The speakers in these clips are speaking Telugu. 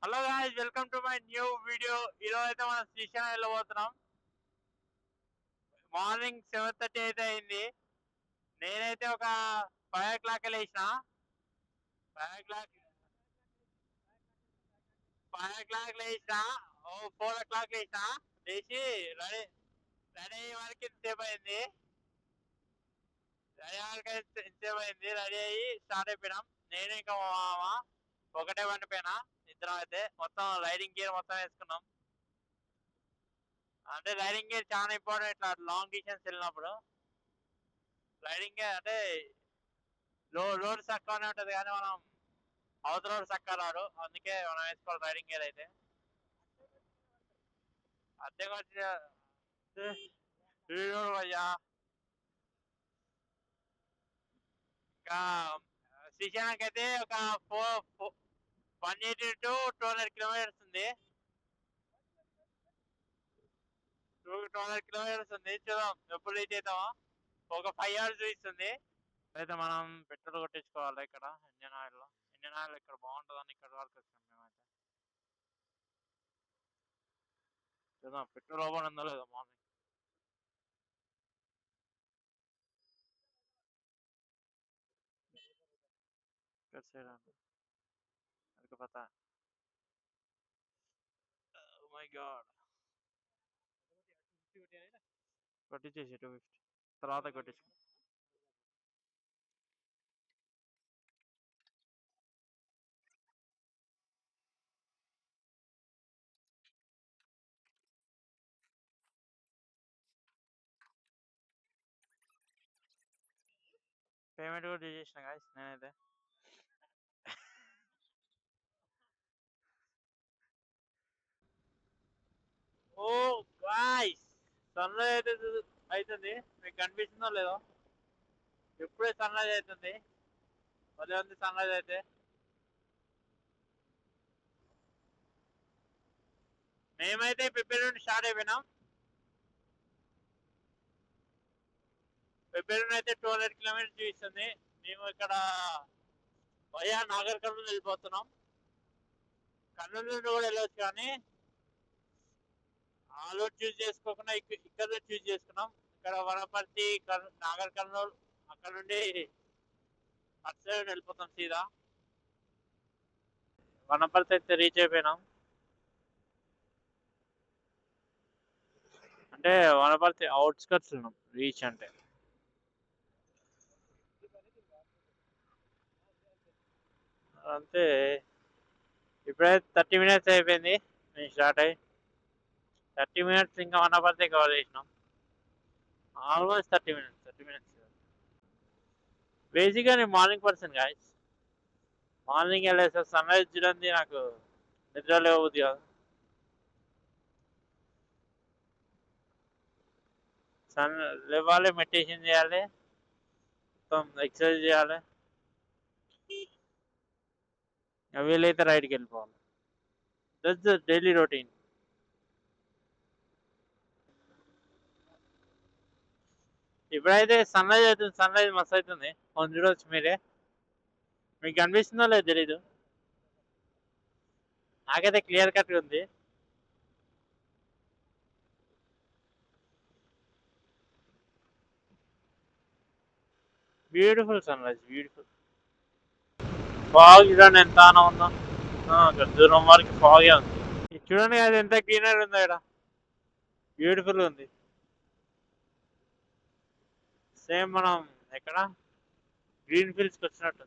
Hello guys, welcome to my new video. ఈరోజు అయితే మనం శ్రీశైలం వెళ్ళబోతున్నాం. మార్నింగ్ 7:30 అయితే అయింది. నేనైతే ఒక 5 o'clock లేచిన. 5 o'clock లేచిన. 4 o'clock లేచిన. లేచి రెడీ రెడీ అయ్యే వరకు ఎంతసేపు అయింది. రెడీ అయ్యి స్టార్ట్ అయిపోయినాం. నేను ఇంకా మా మామ ఒకటే బండి పైన ఇద్దరం అయితే మొత్తం రైడింగ్ గేర్ మొత్తం వేసుకున్నాం. అంటే రైడింగ్ గేర్ చాలా ఇంపార్టెంట్. ఇట్లా లాంగ్ డిస్టెన్స్ వెళ్ళినప్పుడు రైడింగ్ గేర్ అంటే రోడ్ చక్కగానే ఉంటది, కానీ మనం అవతల రోడ్ చక్కగా రాడు. అందుకే మనం వేసుకోవాలి రైడింగ్ గేర్ అయితే. అద్దె కొట్టి అయ్యా. ఇంకా శ్రీశైలంకి అయితే ఒక 180 to 200 kilometers ఉంది. 200 kilometers ఉంది. చూద్దాం ఎప్పుడు రీచ్ అవుతామో. ఒక 5 hours చూపిస్తుంది. అయితే మనం పెట్రోల్ కొట్టించుకోవాలి ఇక్కడ ఇండియన్ ఆయిల్ లో. ఇండియన్ ఆయిల్ ఇక్కడ బాగుంటుందని ఇక్కడ వరకు వచ్చినాం మేమైతే. చూద్దాం పెట్రోల్ ఓపెన్ ఉందో లేదో మార్నింగ్. कैसे मेरे को पता है. Oh my god. కొట్టించేసి 250 తర్వాత కొట్టించుకో. పేమెంట్ కూడా చేసేసిన గాయస్ నేనైతే. ఓ గాయస్, సన్ రైజ్ అయితే అవుతుంది. మీకు కనిపిస్తుందో లేదో. ఎప్పుడే సన్ రైజ్ అవుతుంది. భలే ఉంది సన్ రైజ్ అయితే. మేమైతే ప్రిపేర్ నుండి స్టార్ట్ అయిపోయినాం. ప్రిపేర్ అయితే 200 kilometers చూపిస్తుంది. మేము ఇక్కడ వయా నాగర్ కర్నూలు వెళ్ళిపోతున్నాం. కర్నూలు నుండి కూడా వెళ్ళవచ్చు, కానీ ఆ రోడ్ చూస్ చేసుకోకుండా ఇక్కడ చూస్ చేసుకున్నాం. ఇక్కడ వనపర్తి, నాగర్ కర్నూలు, అక్కడ నుండి అటు సైడ్ వెళ్ళిపోతాం సీదా. వనపర్తి అయితే రీచ్ అయిపోయినాం. అంటే వనపర్తి అవుట్స్కట్స్ ఉన్నాం రీచ్ అంటే. అంతే. ఇప్పుడైతే 30 minutes అయిపోయింది నేను స్టార్ట్ అయ్యి. 30 minutes ఇంకా వనపర్తి కవర్ చేసినాం. Almost 30 minutes. బేసిక్గా నేను మార్నింగ్ పర్సన్ గాయస్. మార్నింగ్ వెళ్ళేసి సన్ రైజ్ చూడండి, నాకు నిద్ర లేవద్దు కాదు. సన్ లేవాలి, మెడిటేషన్ చేయాలి, మొత్తం ఎక్సర్సైజ్ చేయాలి. వీలైతే రైడ్కి వెళ్ళిపోవాలి. That's the daily routine. ఇప్పుడైతే సన్ రైజ్ అవుతుంది. సన్ రైజ్ మస్తు అవుతుంది. కొంచెం చూడవచ్చు మీరే. మీకు కనిపిస్తుందో లేదు తెలీదు. నాకైతే క్లియర్ కట్గా ఉంది. Beautiful sunrise, beautiful. Fog చూడండి ఎంత ఆనం ఉందో. అక్కడ దూరం వరకు ఫాగే ఉంది. చూడండి అది ఎంత గ్రీనరీ ఉందో ఇక్కడ. బ్యూటిఫుల్ ఉంది. సేమ్ మనం ఎక్కడ గ్రీన్ ఫీల్డ్స్కి వచ్చినట్టు.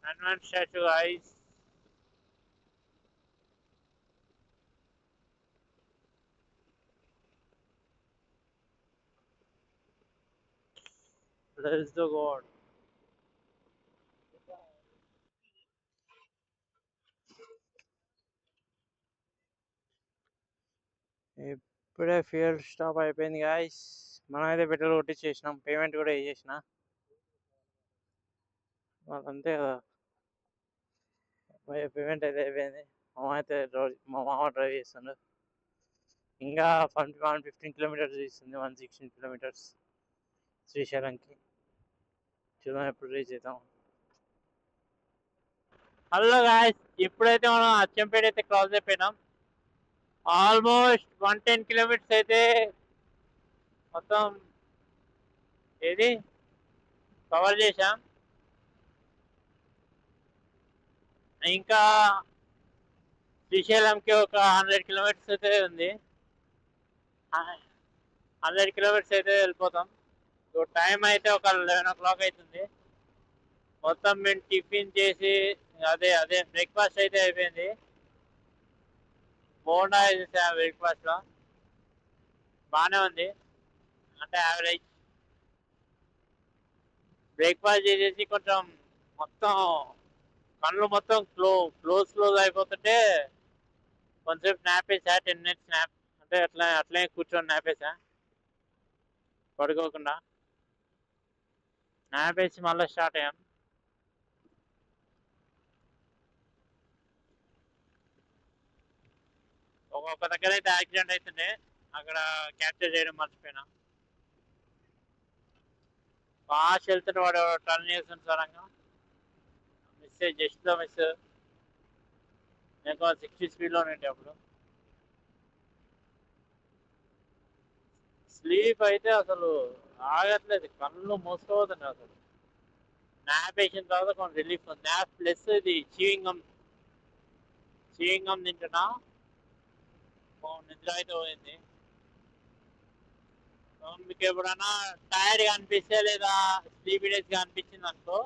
Hanuman statue ice. Bless the God. ఇప్పుడే ఫ్యూయల్ స్టాప్ అయిపోయింది గాయస్. మనం అయితే పెట్రోల్ కొట్టించేసినాం. పేమెంట్ కూడా వేసేసిన. అంతే కదా, పేమెంట్ అయితే అయిపోయింది. మా మామ డ్రైవ్ చేస్తుండ్రు. ఇంకా 115 kilometers ఇస్తుంది. 116 kilometers శ్రీశైలంకి. చూద్దాం ఎప్పుడు రీచ్ అవుతాం. హలో గాయస్, ఇప్పుడైతే మనం అచ్చంపేట అయితే క్రాస్ అయిపోయినాం. ఆల్మోస్ట్ 110 కిలోమీటర్స్ అయితే మొత్తం ఏది కవర్ చేసాం. ఇంకా శ్రీశైలంకి ఒక 100 కిలోమీటర్స్ అయితే ఉంది. 100 కిలోమీటర్స్ అయితే వెళ్ళిపోతాం. టైం అయితే ఒక 11 o'clock అవుతుంది. మొత్తం మేము టిఫిన్ చేసి అదే అదే బ్రేక్ఫాస్ట్ అయితే అయిపోయింది. బోండా వేసేసా బ్రేక్ఫాస్ట్ లో, బాగానే ఉంది, అంటే యావరేజ్. బ్రేక్ఫాస్ట్ చేసేసి కొంచెం మొత్తం కళ్ళు మొత్తం క్లోజ్ అయిపోతుంటే కొంచెంసేపు స్నాప్ వేసా, 10 minutes స్నాప్, అంటే అట్లే కూర్చొని స్నాప్ వేసా పడుకోకుండా. స్నాప్ వేసి మళ్ళీ స్టార్ట్ అయ్యాం. ఒక్కొక్క దగ్గర అయితే యాక్సిడెంట్ అవుతుండే, అక్కడ క్యాప్చర్ చేయడం మర్చిపోయినా. ఫాస్ట్ వెళ్తుంటే వాడు టర్న్ చేస్తుంటే సరంగా మిస్, జస్ట్ లో మిస్. నేను 60 స్పీడ్లో ఉండే అప్పుడు. స్లీప్ అయితే అసలు ఆగట్లేదు, కళ్ళు మూసుకోవద్దండి అసలు. నాప్ వేసిన తర్వాత కొంచెం రిలీఫ్ ఉంది. నాప్ ప్లస్ ఇది చీవింగం తింటున్నా, నిద్ర అయితే పోయింది. మీకు ఎప్పుడైనా టైర్డ్గా అనిపిస్తే లేదా స్లీపీనెస్గా అనిపించింది అనుకో,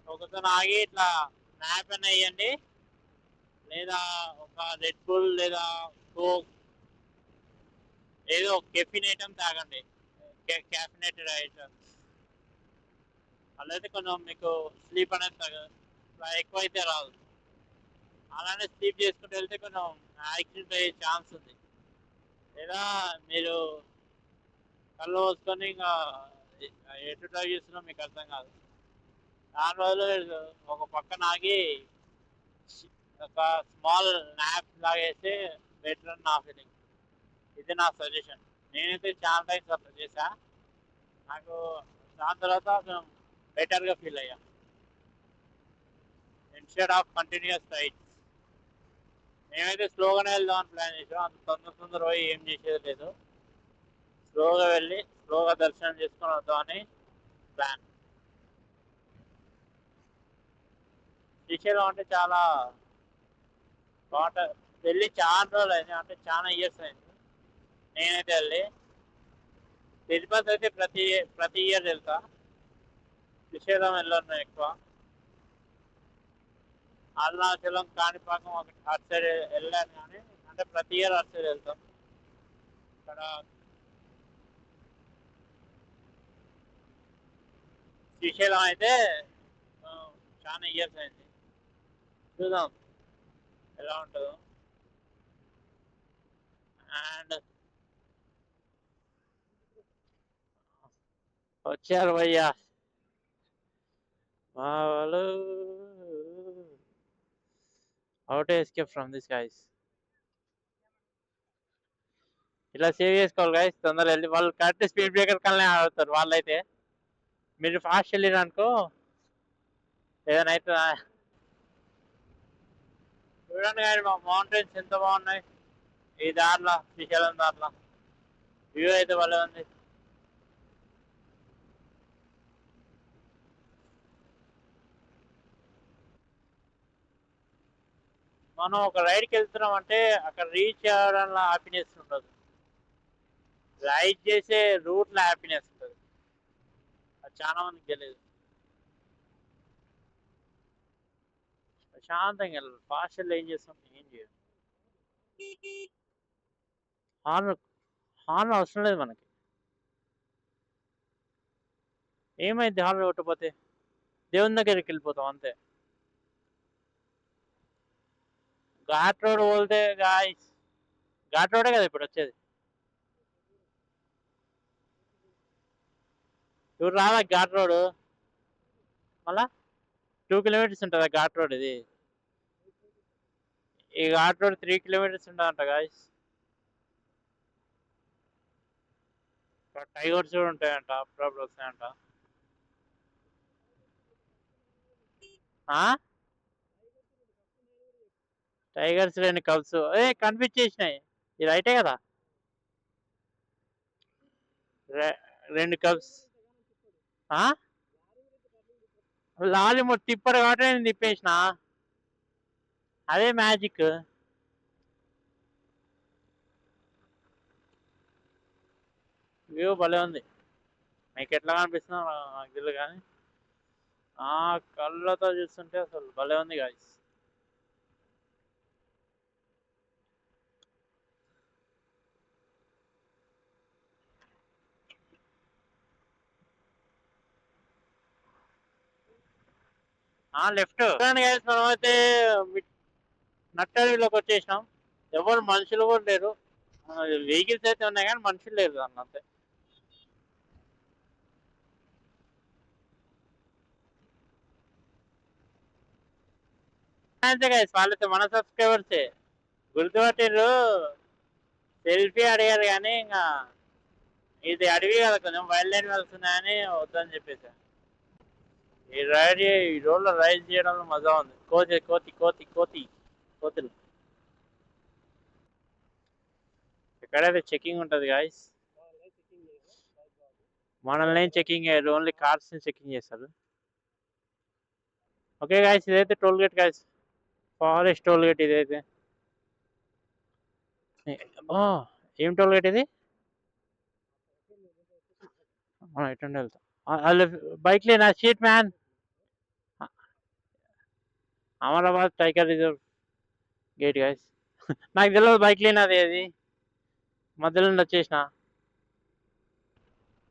ఒకసారి ఆగి ఇట్లా నాప్ అని వేయండి, లేదా ఒక రెడ్ బుల్ లేదా కోక్ ఏదో కెఫిన్ ఐటమ్ తాగండి, క్యాఫినేటెడ్ ఐటమ్స్. అలా అయితే కొంచెం మీకు స్లీప్ అనేది ఎక్కువ అయితే రాదు. అలానే స్లీప్ చేసుకుంటూ వెళ్తే కొంచెం యాక్సిడెంట్ అయ్యే ఛాన్స్ ఉంది. లేదా మీరు కళ్ళు పోసుకొని ఇంకా ఎటు డ్రైవ్ చేస్తున్నా మీకు అర్థం కాదు. దాని రోజులు ఒక పక్కన ఆగి ఒక స్మాల్ నాప్ లాగేస్తే బెటర్ అని నా ఫీలింగ్. ఇది నా సజెషన్. నేనైతే చాలా టైమ్స్ అట్లా చేశా, నాకు దాని తర్వాత కొంచెం బెటర్గా ఫీల్ అయ్యా. ఇన్స్టెడ్ ఆఫ్ కంటిన్యూస్ రైడ్స్ మేమైతే స్లోగానే వెళ్దామని ప్లాన్ చేసాం. అంత తొందర పోయి ఏం చేసేది లేదు, స్లోగా వెళ్ళి స్లోగా దర్శనం చేసుకొని వద్దామని ప్లాన్. శ్రీశైలం అంటే చాలా బాగుంటుంది. వెళ్ళి చాలా రోజులు అయింది, అంటే చాలా ఇయర్స్ అయింది నేనైతే వెళ్ళి. తిరుపతి అయితే ప్రతి ఇయర్ వెళ్తా, శ్రీశైలం వెళ్ళను ఎక్కువ. అరుణాచలం, కాణిపాకం ఒకటి అటు సైడ్ వెళ్ళాను, కానీ అంటే ప్రతి ఇయర్ అటు సైడ్ వెళ్తాం. ఇక్కడ శ్రీశైలం అయితే చాలా ఇయర్స్ అయింది, చూద్దాం ఎలా ఉంటుందో. అండ్ వచ్చారు భయ్యా మా వాళ్ళు. How to escape from this guys. ఇలా సేవ్ చేసుకోవాలి గైస్, తొందరగా వెళ్ళి. వాళ్ళు కరెక్ట్ స్పీడ్ బ్రేకర్ కల్లా ఆడుతారు వాళ్ళైతే. మీరు ఫాస్ట్ వెళ్ళిరు అనుకో ఏదైనా అయితే. చూడండి కానీ మా మౌంటైన్స్ ఎంత బాగున్నాయి ఈ దారిలో, శ్రీశైలం దారిలో. వ్యూ అయితే భలే ఉంది. మనం ఒక రైడ్కి వెళ్తున్నాం అంటే అక్కడ రీచ్ అవ్వడంలో హ్యాపీనెస్ ఉండదు, రైడ్ చేసే రూట్లో హ్యాపీనెస్ ఉంటుంది. అది చాలా మందికి తెలియదు. ప్రశాంతంగా వెళ్ళాలి, ఫాస్ట్ వెళ్ళి ఏం చేస్తాం, ఏం చేయాలి. హార్న్ హార్న్ అవసరం లేదు మనకి. ఏమైంది హార్న్ కొట్టకపోతే? దేవుని దగ్గరికి వెళ్ళిపోతాం అంతే. ఘాట్ రోడ్ పోతే గాయస్, ఘాట్ రోడే కదా ఇప్పుడు వచ్చేది. ఇప్పుడు రాదా ఘాట్ రోడ్? మళ్ళా 2 kilometers ఉంటుందా ఘాట్ రోడ్? ఇది ఈ ఘాట్ రోడ్ 3 kilometers ఉంటుందంట గాయస్. టైగర్స్ కూడా ఉంటాయంట, అప్పుడప్పుడు వస్తాయంట. టైగర్స్ 2 కబ్స్ కనిపించేసినాయి. ఇది రైటే కదా. 2 కబ్స్. లాలి తిప్పరు కాబట్టి నేను తిప్పేసిన. అదే మ్యాజిక్. వ్యూ భలే ఉంది. మీకు ఎట్లా కనిపిస్తుందో నాకు తెలియదు కానీ కళ్ళతో చూస్తుంటే అసలు భలే ఉంది గాయ్స్. Left guys. మనమైతే నట్టడిలోకి వచ్చేసినాం. ఎవరు మనుషులు కూడా లేరు. వెహికల్స్ అయితే ఉన్నాయి కానీ మనుషులు లేరు అన్నంతే. అంతే గాయస్, వాళ్ళైతే మన సబ్స్క్రైబర్సే గుర్తుపట్టిర్రు. సెల్ఫీ అడిగారు కానీ ఇంకా ఇది అడవి కదా, కొంచెం వైల్డ్ యానిమల్స్ ఉన్నాయని వద్దని చెప్పేసాను. ఈ రోడ్లో రైడ్ చేయడంలో మజా ఉంది. కోతులు ఎక్కడైతే చెకింగ్ ఉంటుంది గాయస్. మనల్ని చెకింగ్ చేయరు, ఓన్లీ కార్స్ ని చెకింగ్ చేస్తారు. ఓకే గాయస్, ఇదైతే toll gate guys. Forest toll gate ఇదైతే. ఏం టోల్ గేట్ ఇది? ఎటు వెళ్తా బైక్ లేనా? Shit man. Amrabad tiger reserve gate guys. నాకు తెలియదు బైక్ లేనది. అది మధ్యలో నుండి వచ్చేసిన.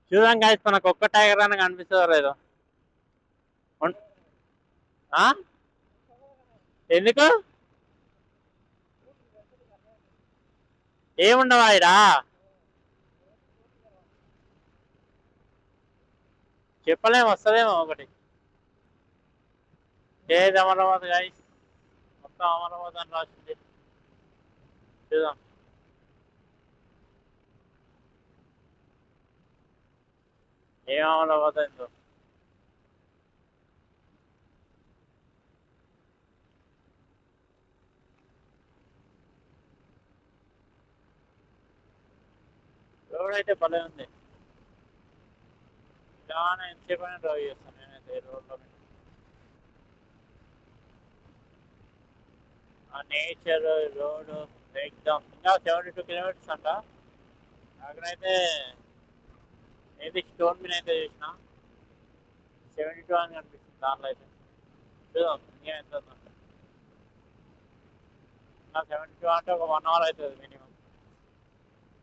చూద్దాం గాయస్, మనకు ఒక్క టైగర్ అని కనిపిస్తుందో లేదో. ఎందుకు ఏముండవా ఇడా? చెప్పలేము, వస్తుందేమో ఒకటి. ఏది అమరాబాద్ గాయస్, మొత్తం అమరాబాద్ అని రాసింది. చూద్దాం. ఏం అమరాబాద్ అయిందో. రోడ్ అయితే భలే ఉంది. చాలా ఎంతసేపు అయినా డ్రైవ్ చేస్తాను నేనైతే రోడ్లో. నేచర్ రోడ్ ఎగ్జామ్ ఇంకా 72 కిలోమీటర్స్ అంట. అక్కడైతే ఏది స్టోన్ మీద అయితే చూసిన 72 అని కనిపిస్తుంది దాంట్లో అయితే. చూద్దాం ఇంకా ఎంత ఉందంటే. 72 అంటే ఒక 1 అవర్ అవుతుంది మినిమం.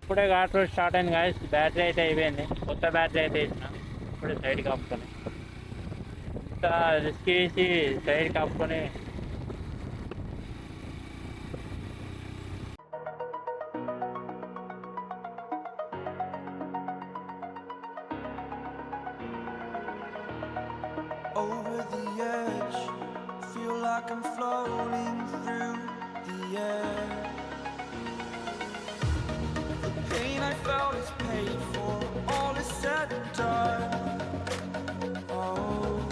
ఇప్పుడే ఘాట్ రోడ్ స్టార్ట్ అయింది గాయస్. బ్యాటరీ అయితే అయిపోయింది, కొత్త బ్యాటరీ అయితే వేసిన. ఇప్పుడే సైడ్ కాపుకొని ఇంత రిస్క్ చేసి side కాపుకొని over the edge, feel like I'm floating through the air. The pain I felt is paid for, all is said and done. Oh,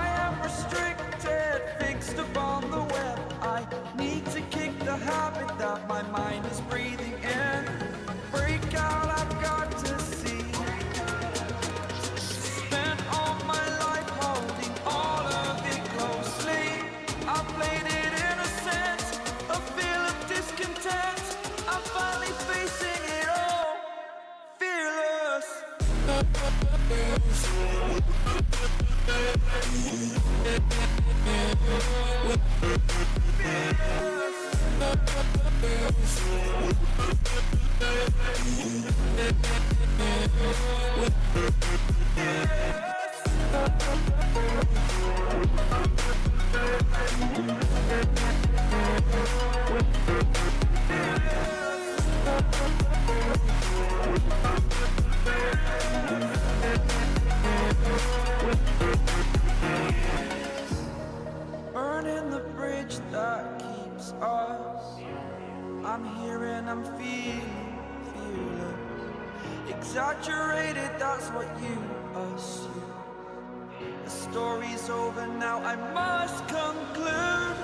I am restricted, fixed upon the web. I need to kick the habit that my mind is breathing in. Break out, I've got to see. Spent all my life holding all of it closely. I played it innocent, a feel of discontent. I'm finally facing it all, fearless. Burning the bridge that keeps us. I'm here and I'm feeling fearless. Exaggerated, that's what you assume. The story's over now, I must conclude.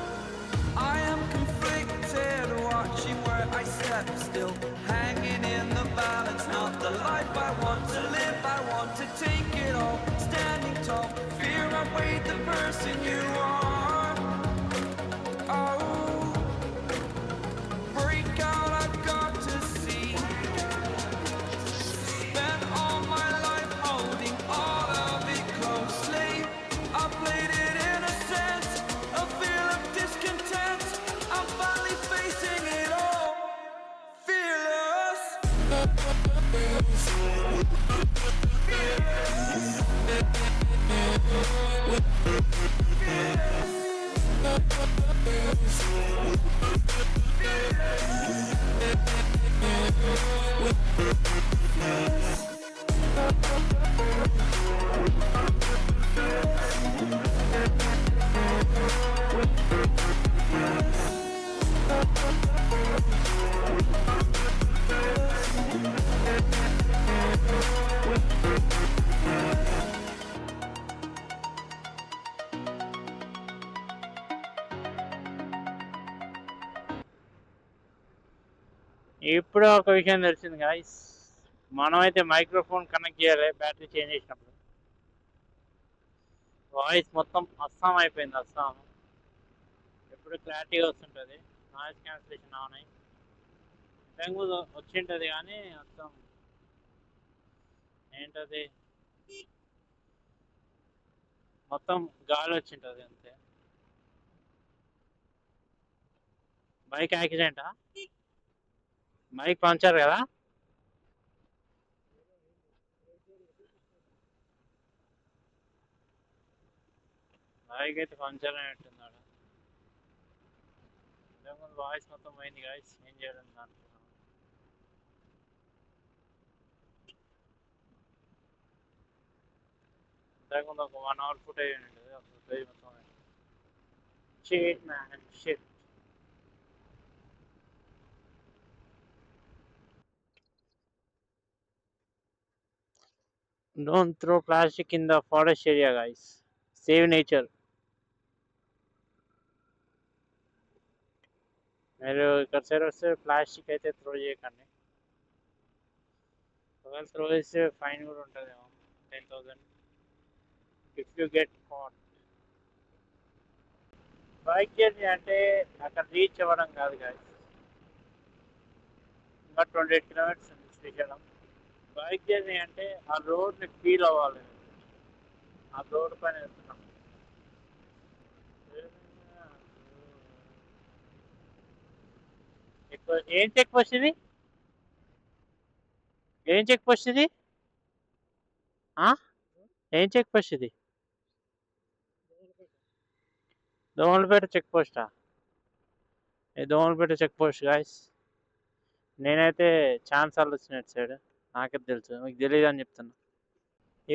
I am conflicted, watching where I step still, hanging in the balance. Not the life I want to live, I want to take it all, standing tall. Fear I weighed the person you are. Oh, break out, I've got to see. Spent all my life holding all of it closely. I played it innocent, a feel of discontent. I'm finally facing it all, fearless. ఇప్పుడు ఒక విషయం తెలిసింది గాయస్, మనమైతే మైక్రోఫోన్ కనెక్ట్ చేయాలి బ్యాటరీ చేంజ్ చేసినప్పుడు. వాయిస్ మొత్తం అస్సాం అయిపోయింది, అస్సాం. ఎప్పుడు క్లారిటీగా వస్తుంటుంది, నాయిస్ క్యాన్సిలేషన్ ఆన్ అయ్యి. ఇంతకుముందు వచ్చింటుంది కానీ మొత్తం ఏంటది, మొత్తం గాలి వచ్చింటుంది అంతే. బైక్ యాక్సిడెంటా? బైక్ పంచర్ కదా? బైక్ అయితే పంచర్ అయినట్టున్నాడు. ఇంతకుముందు వాయిస్ మొత్తం పోయింది గాయస్, ఏం చేయడం అనుకున్నాను. ఇంతకుముందు ఒక 1 hour ఫుటేజ్ ఉంటుంది, ఒక ఫుటేజ్ మొత్తం shit man, shit. Don't throw plastic in the forest area, guys. Save nature. మీరు ఇక్కడ సైడ్ వస్తే ప్లాస్టిక్ అయితే త్రో చేయకండి. ఒకవేళ త్రో చేస్తే ఫైన్ కూడా ఉంటుందేమో, 10,000 if you get caught. Bike journey అంటే అక్కడ రీచ్ అవ్వడం కాదు గాయస్, ఇంకా 28 kilometers ఉంది శ్రీశైలం. బైక్ జర్నీ అంటే ఆ రోడ్ని ఫీల్ అవ్వాలి, ఆ రోడ్ పైన వెళ్తున్నాం. ఏం చెక్ పోస్ట్ ఇది? ఏం చెక్ పోస్ట్ ఇది? ఏం చెక్ పోస్ట్ ఇది? దోమలపేట చెక్ పోస్టా? ఇది దోమలపేట చెక్ పోస్ట్ గాయస్. నేనైతే ఛాన్స్ సార్లు వచ్చిన సైడ్, నాకైతే తెలుసు, మీకు తెలియదు అని చెప్తున్నా.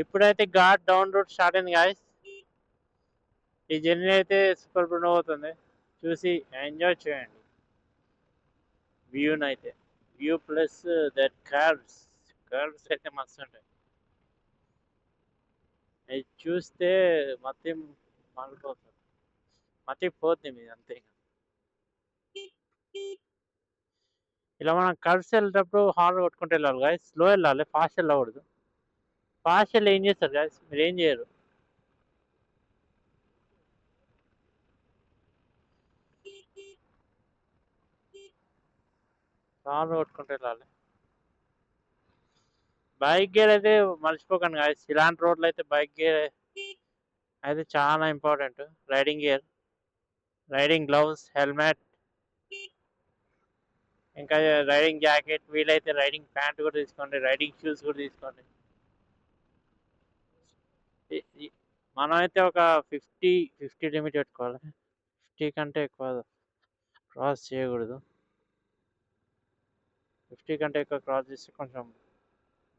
ఇప్పుడైతే ఘాట్ డౌన్ రోడ్ స్టార్ట్ అయింది గాయస్. ఈ జర్నీ అయితే సూపర్ బ్రూన్ అవుతుంది, చూసి ఎంజాయ్ చేయండి వ్యూని అయితే. వ్యూ ప్లస్ దట్ కర్వ్స్ అయితే మస్తు ఉంటాయి. అది చూస్తే మతి మారిపోతుంది, మతి పోతుంది మీది అంతే. ఇలా మనం కర్వ్స్ వెళ్ళేటప్పుడు హార్న్ కొట్టుకుంటూ వెళ్ళాలి గాయస్, స్లో వెళ్ళాలి, ఫాస్ట్ వెళ్ళకూడదు. ఫాస్ట్ వెళ్ళి ఏం చేస్తారు గాయస్, మీరు ఏం చేయరు. హార్న్ కొట్టుకుంటూ వెళ్ళాలి. బైక్ గేర్ అయితే మర్చిపోకండి గాయస్, ఇలాంటి రోడ్లు అయితే బైక్ గేర్ అయితే చాలా important. Riding gear, riding gloves, helmet, ఇంకా రైడింగ్ జాకెట్, వీలైతే రైడింగ్ ప్యాంట్ కూడా తీసుకోండి, రైడింగ్ షూస్ కూడా తీసుకోండి. మనమైతే ఒక 50 లిమిట్ పెట్టుకోవాలి, 50 కంటే ఎక్కువ క్రాస్ చేయకూడదు. 50 కంటే ఎక్కువ క్రాస్ చేస్తే కొంచెం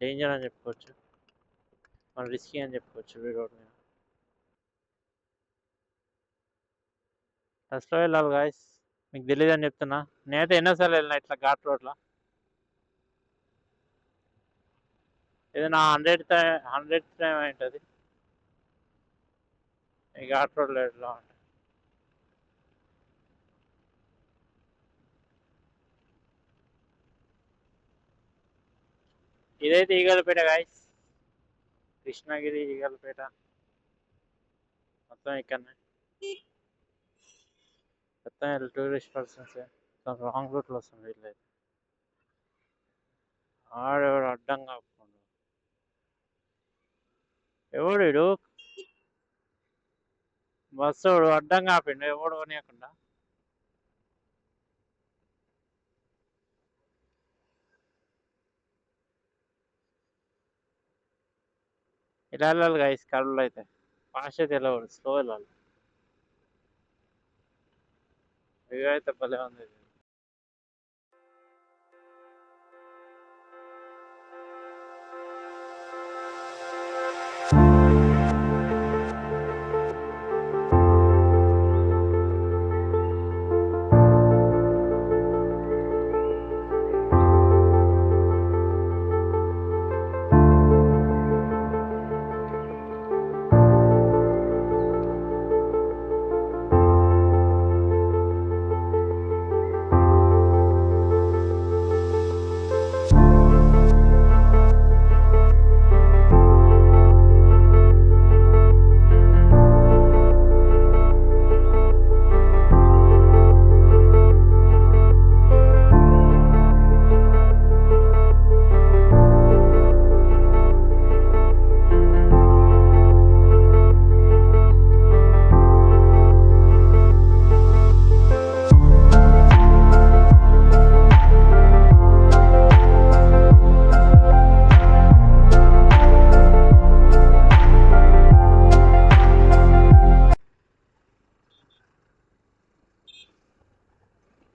డేంజర్ అని చెప్పుకోవచ్చు, మన రిస్కీ అని చెప్పుకోవచ్చు ఈ రోడ్ మీద. ఫస్ట్లో వెళ్ళాలి గాయస్, మీకు తెలియదు అని చెప్తున్నా. నేనైతే ఎన్నోసార్లు వెళ్ళినా ఇట్లా ఘాట్ రోడ్లో. ఇది నా 100th టైం ఉంటుంది ఈ ఘాట్ రోడ్లో వెళ్ళడం అంటే. ఇదైతే ఈగలపేట గాయస్, కృష్ణగిరి ఈగలపేట మొత్తం ఇక్కడనే. మొత్తం టూరిస్ట్ పర్సన్స్ రాంగ్ రూట్లో వస్తుంది వీళ్ళైతే. ఆడెవడు అడ్డం కాకుండా ఎవడు బస్సు అడ్డం కాపిండు ఎవడు కొనియకుండా. ఇలా వెళ్ళాలి గాయస్ కళ్ళు అయితే, ఫాస్ట్ అయితే వెళ్ళకూడదు, స్లో వెళ్ళాలి. వ్యూ అయితే భలే ఉంది.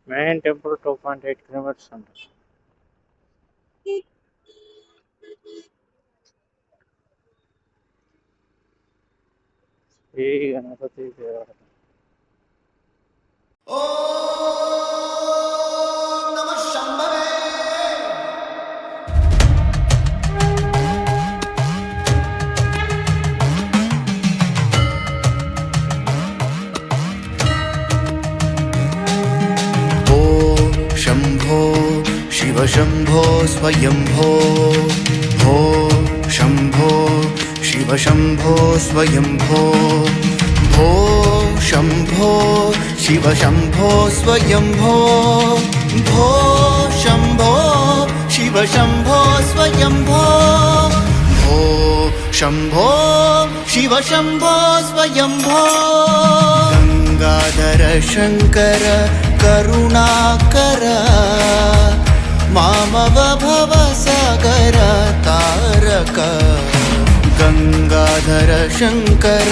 మెయిన్ టెంపుల్ 2.8 కిలోమీటర్స్ ఉంటుంది. శ్రీ గణపతి దేవాలయం. शम्भो शिव शम्भो स्वयम्भो भो शम्भो शिव शम्भो स्वयम्भो भो शम्भो शिव शम्भो स्वयम्भो भो शम्भो शिव शम्भो स्वयम्भो भो शम्भो शिव शम्भो स्वयम्भो गंगाधर शंकर करुणाकर मामव भवसागर तारक गंगाधर शंकर